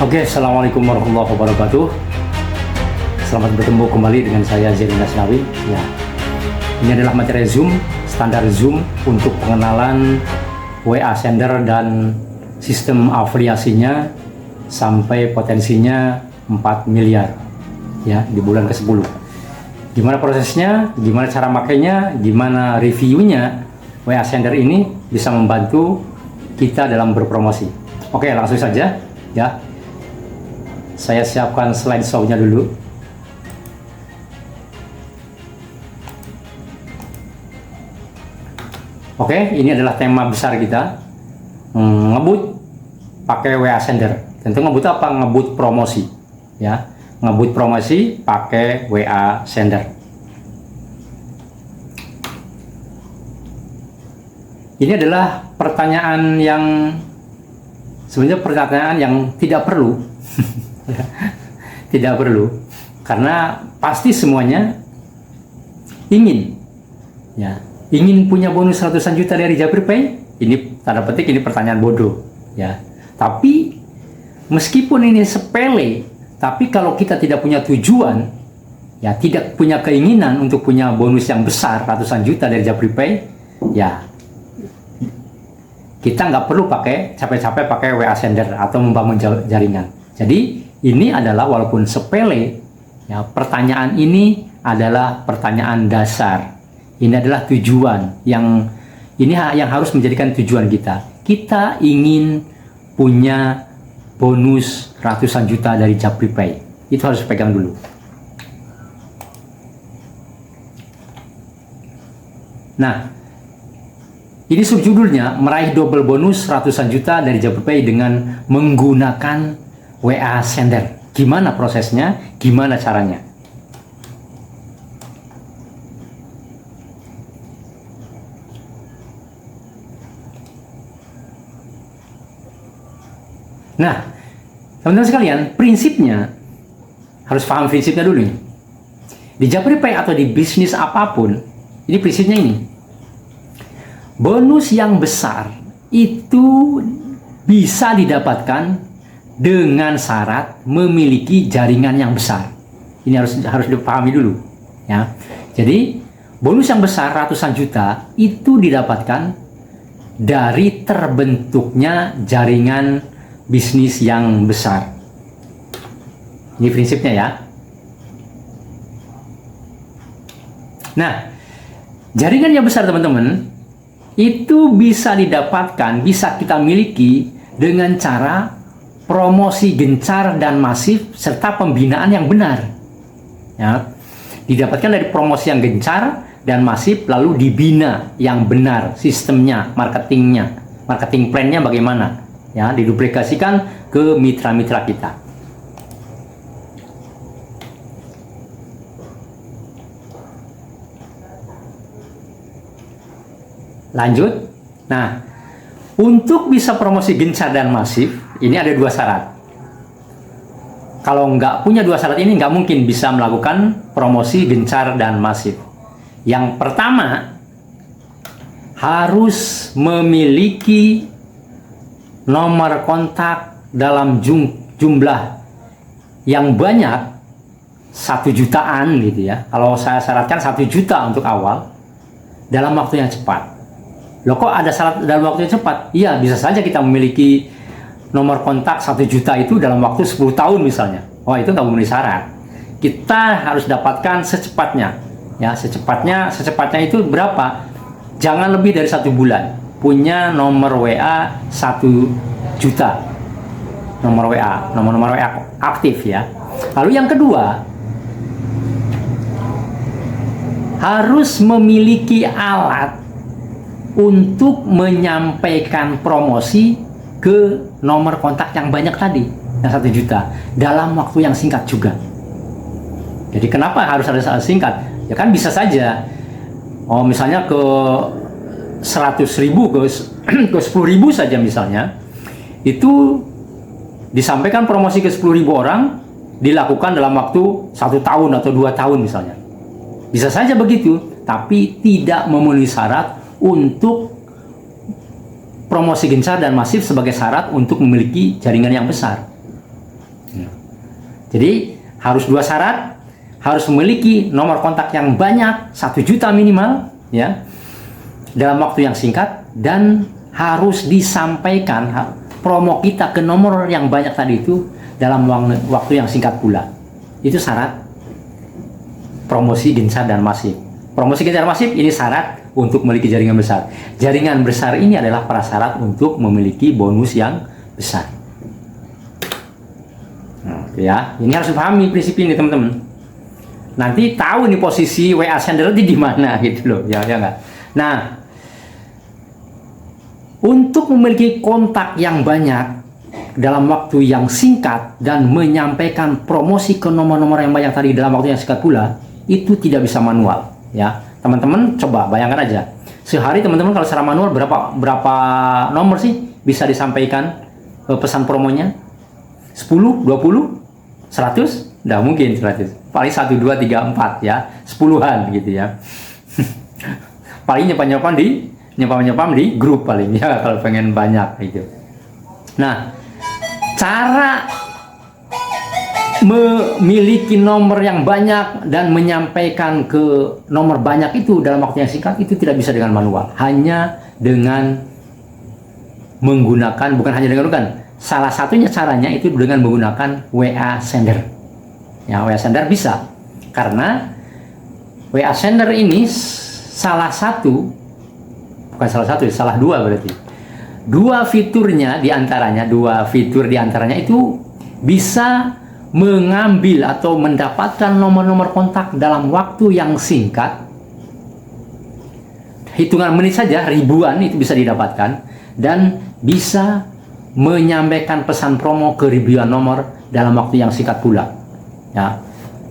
Oke, Assalamualaikum warahmatullahi wabarakatuh. Selamat bertemu kembali dengan saya Zainuddin Asnawi. Ya, ini adalah materi Zoom, standar Zoom untuk pengenalan WA sender dan sistem afiliasinya sampai potensinya 4 miliar ya di bulan ke-10. Gimana prosesnya, gimana cara makainya, gimana reviewnya WA sender ini bisa membantu kita dalam berpromosi. Oke, langsung saja ya. Saya siapkan slideshow-nya dulu. Oke, ini adalah tema besar kita. Ngebut pakai WA sender. Tentu ngebut apa? Ngebut promosi. Ya, ngebut promosi pakai WA sender. Ini adalah pertanyaan yang sebenarnya pertanyaan yang tidak perlu. Tidak perlu, karena pasti semuanya ingin punya bonus ratusan juta dari JapriPay. Ini tanda petik, ini pertanyaan bodoh ya. Tapi meskipun ini sepele, tapi kalau kita tidak punya tujuan ya, tidak punya keinginan untuk punya bonus yang besar ratusan juta dari JapriPay ya, kita nggak perlu capek-capek pakai WA sender atau membangun jaringan. Jadi ini adalah walaupun sepele ya, pertanyaan ini adalah pertanyaan dasar. Ini adalah tujuan yang harus menjadikan tujuan kita. Kita ingin punya bonus ratusan juta dari JapriPay. Itu harus pegang dulu. Nah, ini subjudulnya meraih double bonus ratusan juta dari JapriPay dengan menggunakan WA sender. Gimana prosesnya? Gimana caranya? Nah, teman-teman sekalian, prinsipnya harus paham prinsipnya dulu nih. Di JapriPay atau di bisnis apapun, ini prinsipnya ini. Bonus yang besar itu bisa didapatkan dengan syarat memiliki jaringan yang besar. Ini harus dipahami dulu ya. Jadi bonus yang besar ratusan juta itu didapatkan dari terbentuknya jaringan bisnis yang besar. Ini prinsipnya ya. Nah, jaringan yang besar teman-teman itu bisa didapatkan, bisa kita miliki dengan cara promosi gencar dan masif serta pembinaan yang benar. Ya, didapatkan dari promosi yang gencar dan masif lalu dibina yang benar, sistemnya, marketingnya, marketing plan-nya bagaimana? Ya, diduplikasikan ke mitra-mitra kita. Lanjut. Nah, untuk bisa promosi gencar dan masif, ini ada dua syarat. Kalau nggak punya dua syarat ini, nggak mungkin bisa melakukan promosi gencar dan masif. Yang pertama, harus memiliki nomor kontak dalam jumlah yang banyak, 1 jutaan gitu ya. Kalau saya syaratkan 1 juta untuk awal, dalam waktu yang cepat. Loh, kok ada syarat dalam waktu yang cepat? Iya, bisa saja kita memiliki nomor kontak 1 juta itu dalam waktu 10 tahun misalnya. Oh, itu nggak memenuhi syarat. Kita harus dapatkan secepatnya. Ya, secepatnya itu berapa? Jangan lebih dari 1 bulan. Punya nomor WA 1 juta. Nomor WA aktif ya. Lalu yang kedua, harus memiliki alat untuk menyampaikan promosi ke nomor kontak yang banyak tadi, yang 1 juta, dalam waktu yang singkat juga. Jadi kenapa harus ada saat singkat? Ya kan bisa saja, misalnya ke 100.000 ke 10.000 saja misalnya, itu disampaikan promosi ke 10.000 orang, dilakukan dalam waktu 1 tahun atau 2 tahun misalnya. Bisa saja begitu, tapi tidak memenuhi syarat untuk promosi gencar dan masif sebagai syarat untuk memiliki jaringan yang besar. Jadi harus 2 syarat, harus memiliki nomor kontak yang banyak, 1 juta minimal, ya, dalam waktu yang singkat, dan harus disampaikan promo kita ke nomor yang banyak tadi itu dalam waktu yang singkat pula. Itu syarat promosi gencar dan masif. Promosi gencar masif ini syarat untuk memiliki jaringan besar. Jaringan besar ini adalah prasyarat untuk memiliki bonus yang besar. Ya, ini harus dipahami prinsip ini teman-teman. Nanti tahu nih posisi WA sender di mana gitu loh, ya enggak. Nah, untuk memiliki kontak yang banyak dalam waktu yang singkat dan menyampaikan promosi ke nomor-nomor yang banyak tadi dalam waktu yang singkat pula, itu tidak bisa manual, ya. Teman-teman coba bayangkan aja. Sehari teman-teman kalau secara manual berapa nomor sih bisa disampaikan pesan promonya? 10, 20, 100? Nggak mungkin 100. Paling 1, 2, 3, 4 ya. 10-an gitu ya. Paling nyepam di grup paling ya kalau pengen banyak gitu. Nah, cara memiliki nomor yang banyak dan menyampaikan ke nomor banyak itu dalam waktu yang singkat itu tidak bisa dengan manual. Hanya dengan menggunakan, salah satunya caranya itu dengan menggunakan WA sender. Ya, WA sender bisa. Karena WA sender ini salah dua berarti. Dua fitur diantaranya itu bisa mengambil atau mendapatkan nomor-nomor kontak dalam waktu yang singkat. Hitungan menit saja, ribuan itu bisa didapatkan, dan bisa menyampaikan pesan promo ke ribuan nomor dalam waktu yang singkat pula. Ya,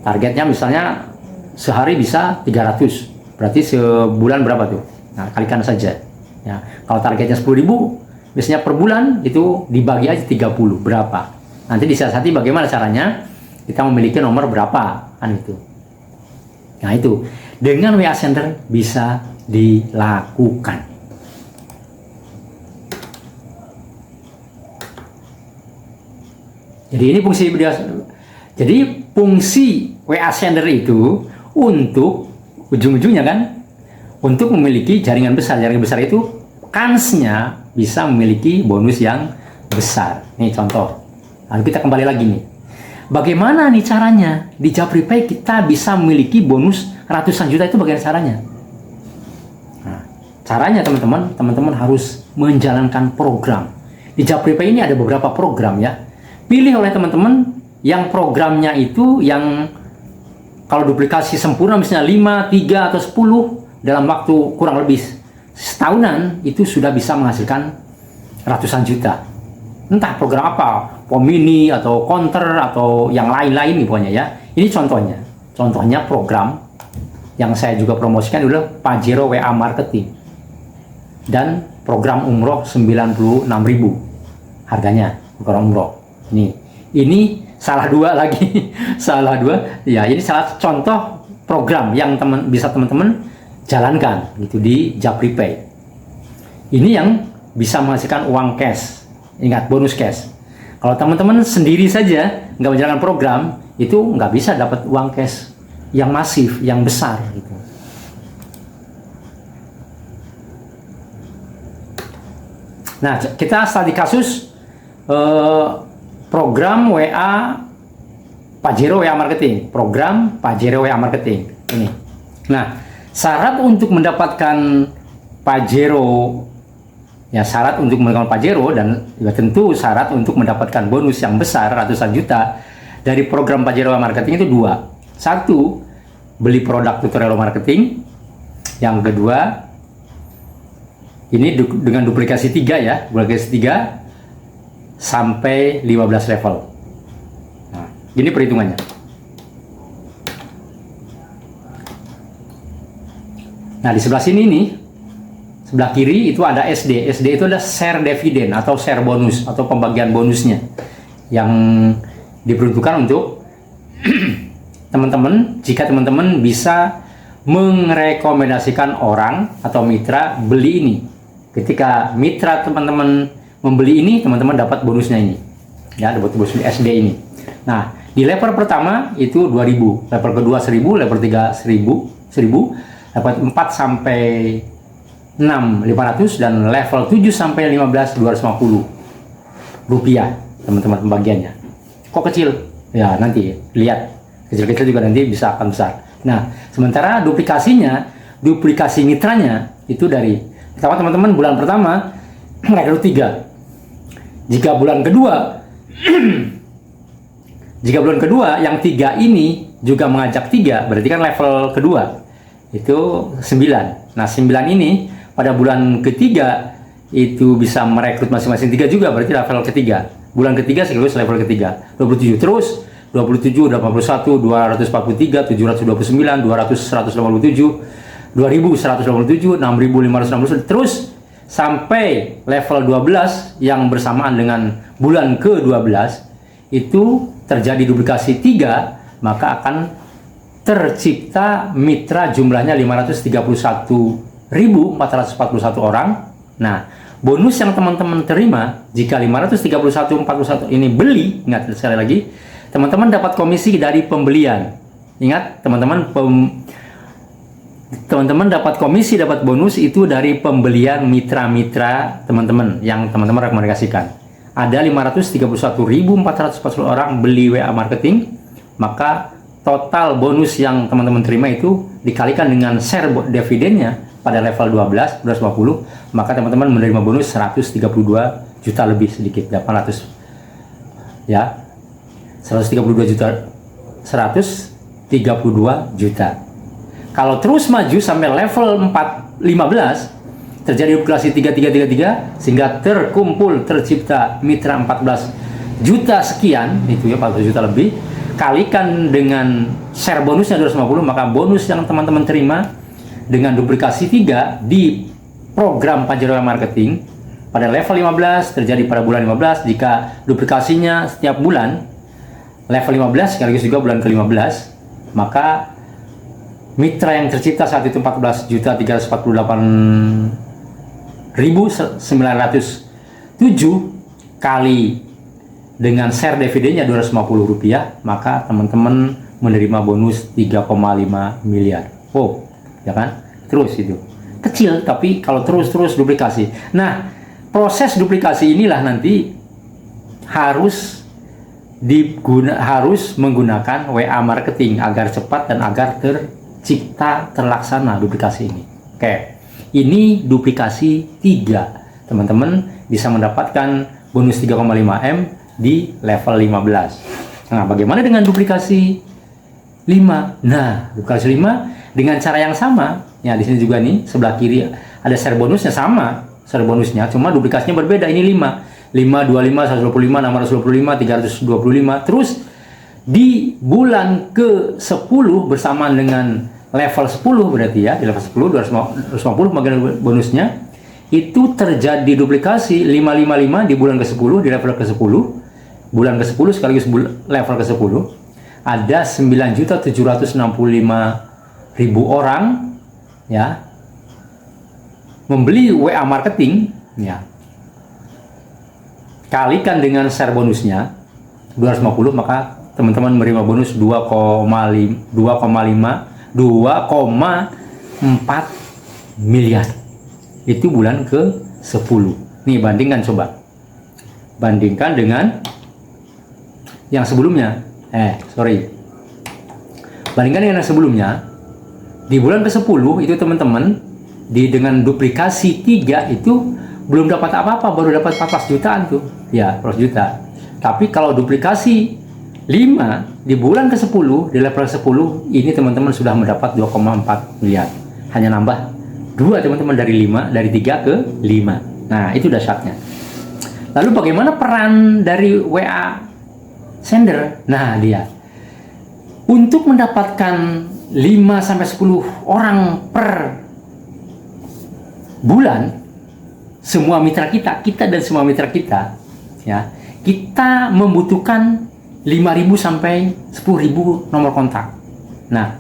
targetnya misalnya sehari bisa 300, berarti sebulan berapa tuh? Nah, kalikan saja. Ya, kalau targetnya 10.000, biasanya per bulan itu dibagi aja 30, berapa? Nanti disiasati bagaimana caranya kita memiliki nomor berapa, kan itu. Nah, itu dengan WA sender bisa dilakukan. Jadi ini fungsi WA sender itu untuk ujung-ujungnya kan untuk memiliki jaringan besar. Jaringan besar itu kansnya bisa memiliki bonus yang besar. Nih contoh. Lalu kita kembali lagi nih. Bagaimana nih caranya? Di Japripay kita bisa memiliki bonus ratusan juta, itu bagaimana caranya? Nah, caranya teman-teman harus menjalankan program. Di Japripay ini ada beberapa program ya. Pilih oleh teman-teman yang programnya itu yang kalau duplikasi sempurna misalnya 5, 3, atau 10 dalam waktu kurang lebih setahunan itu sudah bisa menghasilkan ratusan juta. Entah program apa, Pomini atau Counter atau yang lain-lain nih pokoknya ya. Ini contohnya. Contohnya program yang saya juga promosikan adalah Pajero WA Marketing. Dan program umroh 96.000 harganya, program umroh. Ini salah dua lagi. Salah dua. Ya, ini salah contoh program yang bisa teman-teman jalankan gitu di Japripay. Ini yang bisa menghasilkan uang cash. Ingat, bonus cash. Kalau teman-teman sendiri saja nggak menjalankan program, itu nggak bisa dapat uang cash yang masif, yang besar gitu. Nah, kita studi kasus program WA Pajero WA Marketing. Program Pajero WA Marketing. Ini. Nah, syarat untuk mendapatkan Pajero, ya syarat untuk mendapatkan Pajero dan juga tentu syarat untuk mendapatkan bonus yang besar ratusan juta dari program Pajero WA Marketing itu dua. Satu, beli produk tutorial marketing. Yang kedua, ini dengan duplikasi 3 ya, duplikasi 3 sampai 15 level. Nah, ini perhitungannya. Nah, di sebelah sini nih, sebelah kiri itu ada SD. SD itu adalah share dividen atau share bonus atau pembagian bonusnya yang diperuntukkan untuk teman-teman jika teman-teman bisa merekomendasikan orang atau mitra beli ini. Ketika mitra teman-teman membeli ini, teman-teman dapat bonusnya ini. Ya, dapat bonus SD ini. Nah, Di level pertama itu 2000, level kedua 1000, level 3 1000, level 4 sampai 6 500, dan level 7 sampai 15 250 rupiah teman-teman pembagiannya. Kok kecil? Ya nanti lihat, kecil-kecil juga nanti bisa akan besar. Nah, sementara duplikasi mitranya itu dari pertama teman-teman bulan pertama rekrut 3. Jika bulan kedua yang 3 ini juga mengajak 3, berarti kan level kedua itu 9. Nah, 9 ini pada bulan ketiga itu bisa merekrut masing-masing 3 juga, berarti level ketiga. Bulan ketiga sekaligus level ketiga 27, terus 27, 81, 243, 729, 200, 187, 2187, 6560, terus sampai level 12 yang bersamaan dengan bulan ke-12 itu terjadi duplikasi 3, maka akan tercipta mitra jumlahnya 531.441 orang. Nah, bonus yang teman-teman terima jika 531.41 ini beli, ingat sekali lagi, teman-teman dapat komisi dari pembelian. Ingat, teman-teman dapat komisi, dapat bonus itu dari pembelian mitra-mitra teman-teman yang teman-teman rekomendasikan. Ada 531.440 orang beli WA marketing, maka total bonus yang teman-teman terima itu dikalikan dengan share dividennya pada level 12, 250, maka teman-teman menerima bonus 132 juta lebih sedikit, 800 ya. 132 juta. Kalau terus maju sampai level 15 terjadi duplikasi 3333 sehingga tercipta mitra 14 juta sekian, itu ya 14 juta lebih, kalikan dengan share bonusnya 250, maka bonus yang teman-teman terima dengan duplikasi 3 di program Pajero Marketing pada level 15 terjadi pada bulan 15, jika duplikasinya setiap bulan level 15 sekaligus juga bulan ke-15, maka mitra yang tercipta saat itu 14.348.907 kali dengan share dividennya 250 rupiah, maka teman-teman menerima bonus 3,5 miliar. Oh, ya kan? Terus itu. Kecil, tapi kalau terus-terus duplikasi. Nah, proses duplikasi inilah nanti harus menggunakan WA marketing agar cepat dan agar terlaksana duplikasi ini. Oke, ini duplikasi 3. Teman-teman bisa mendapatkan bonus 3,5M di level 15. Nah, bagaimana dengan duplikasi 5? Nah, duplikasi 5 dengan cara yang sama. Ya, di sini juga nih sebelah kiri ada share bonusnya, sama share bonusnya, cuma duplikasinya berbeda. Ini 5, 25, 125, 625, 325. Terus di bulan ke-10 bersamaan dengan level 10, berarti ya di level 10 250 bagian bonusnya itu terjadi duplikasi 555 di bulan ke-10, di level ke-10. Bulan ke-10 sekaligus level ke-10 ada 9.765.000 orang ya membeli WA marketing ya. Kalikan dengan share bonusnya 250, maka teman-teman menerima bonus 2,4 miliar. Itu bulan ke-10. Nih, bandingkan, coba. Bandingkan dengan yang sebelumnya. Bandingkan dengan yang sebelumnya. Di bulan ke-10 itu teman-teman dengan duplikasi 3 itu belum dapat apa-apa, baru dapat 14 jutaan tuh. Ya, 14 juta. Tapi kalau duplikasi 5 di bulan ke-10, di level 10, ini teman-teman sudah mendapat 2,4 miliar. Hanya nambah 2 teman-teman, dari 3 ke 5. Nah, itu dahsyatnya. Lalu bagaimana peran dari WA sender? Nah, dia untuk mendapatkan 5-10 orang per bulan, semua mitra kita dan semua mitra kita ya, kita membutuhkan 5.000 sampai 10.000 nomor kontak. Nah,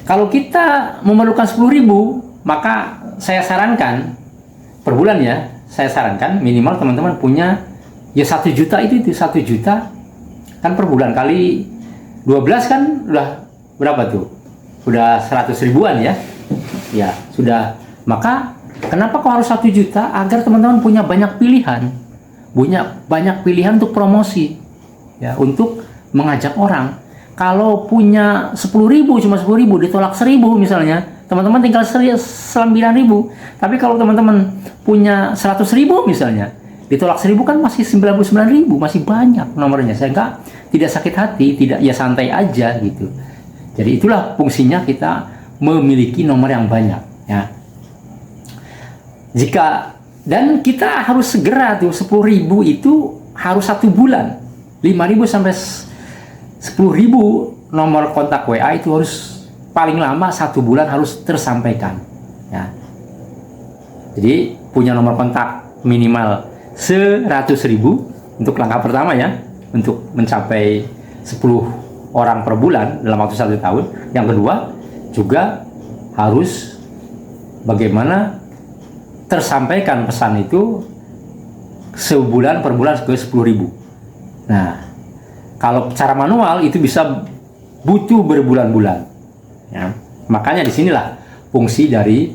kalau kita memerlukan 10.000, maka saya sarankan per bulan ya, saya sarankan minimal teman-teman punya ya 1 juta, itu 1 juta kan per bulan kali 12 kan udah berapa tuh? Udah 100 ribuan ya. Ya, sudah. Maka kenapa kok harus 1 juta? Agar teman-teman punya banyak pilihan. Punya banyak pilihan untuk promosi. Ya, untuk mengajak orang. Kalau punya 10.000, cuma 10.000, ditolak 1.000 misalnya, teman-teman tinggal 9.000. Tapi kalau teman-teman punya 100.000 misalnya, ditolak 1.000 kan masih 99.000, masih banyak nomornya. Sehingga tidak sakit hati, tidak, ya santai aja gitu. Jadi itulah fungsinya kita memiliki nomor yang banyak. Ya. Dan kita harus segera tuh 10.000 itu harus 1 bulan. 5.000 sampai 10.000 nomor kontak WA itu harus paling lama 1 bulan harus tersampaikan. Ya. Jadi punya nomor kontak minimal 100.000 untuk langkah pertama ya, untuk mencapai 10 orang per bulan dalam waktu 1 tahun. Yang kedua juga harus bagaimana tersampaikan pesan itu sebulan per bulan ke 10.000. Nah, kalau cara manual itu bisa butuh berbulan-bulan. Ya. Makanya disinilah fungsi dari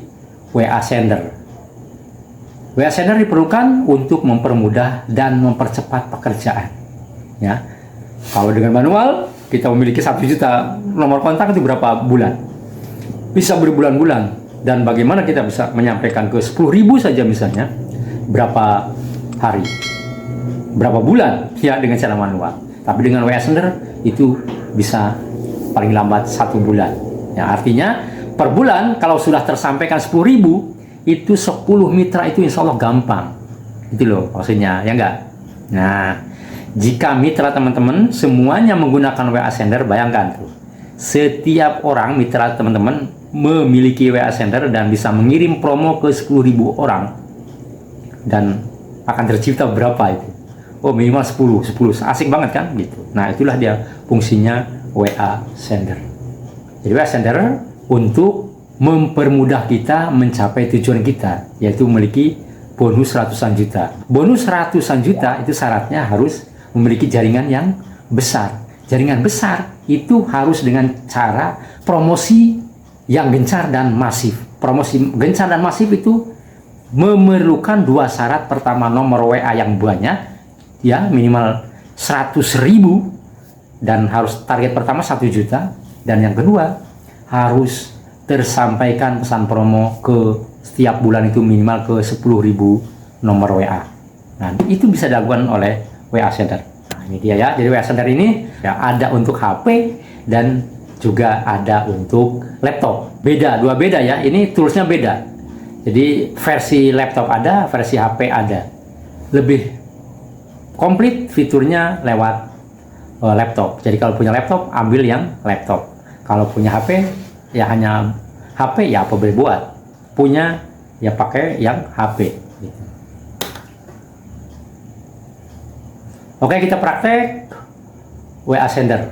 WA Sender. WA Sender diperlukan untuk mempermudah dan mempercepat pekerjaan. Ya. Kalau dengan manual kita memiliki 1 juta nomor kontak itu berapa bulan? Bisa berbulan-bulan. Dan bagaimana kita bisa menyampaikan ke 10.000 saja misalnya, berapa hari, berapa bulan ya dengan cara manual. Tapi dengan WA Sender itu bisa paling lambat 1 bulan. Ya, artinya per bulan kalau sudah tersampaikan 10.000, itu 10 mitra itu insya Allah gampang. Itu loh maksudnya, ya enggak? Nah, jika mitra teman-teman semuanya menggunakan WA Sender, bayangkan tuh, setiap orang mitra teman-teman memiliki WA Sender dan bisa mengirim promo ke 10.000 orang, dan akan tercipta berapa itu? Oh, minimal 10, asik banget kan gitu. Nah, itulah dia fungsinya WA Sender. Jadi WA Sender untuk mempermudah kita mencapai tujuan kita, yaitu memiliki bonus ratusan juta. Bonus ratusan juta itu syaratnya harus memiliki jaringan yang besar. Jaringan besar itu harus dengan cara promosi yang gencar dan masif. Promosi gencar dan masif itu memerlukan 2 syarat. Pertama, nomor WA yang banyak, ya minimal 100.000, dan harus target pertama 1 juta. Dan yang kedua, harus tersampaikan pesan promo ke setiap bulan itu minimal ke 10.000 nomor WA. Nah, itu bisa dilakukan oleh WA Sender. Nah, ini dia ya. Jadi WA Sender ini ya ada untuk HP dan juga ada untuk laptop. Dua beda ya. Ini toolsnya beda. Jadi versi laptop ada, versi HP ada. Lebih komplit fiturnya lewat laptop. Jadi kalau punya laptop, ambil yang laptop. Kalau punya HP, ya hanya HP, ya apa boleh buat. Punya, ya pakai yang HP. Gitu. Oke, kita praktek WA Sender.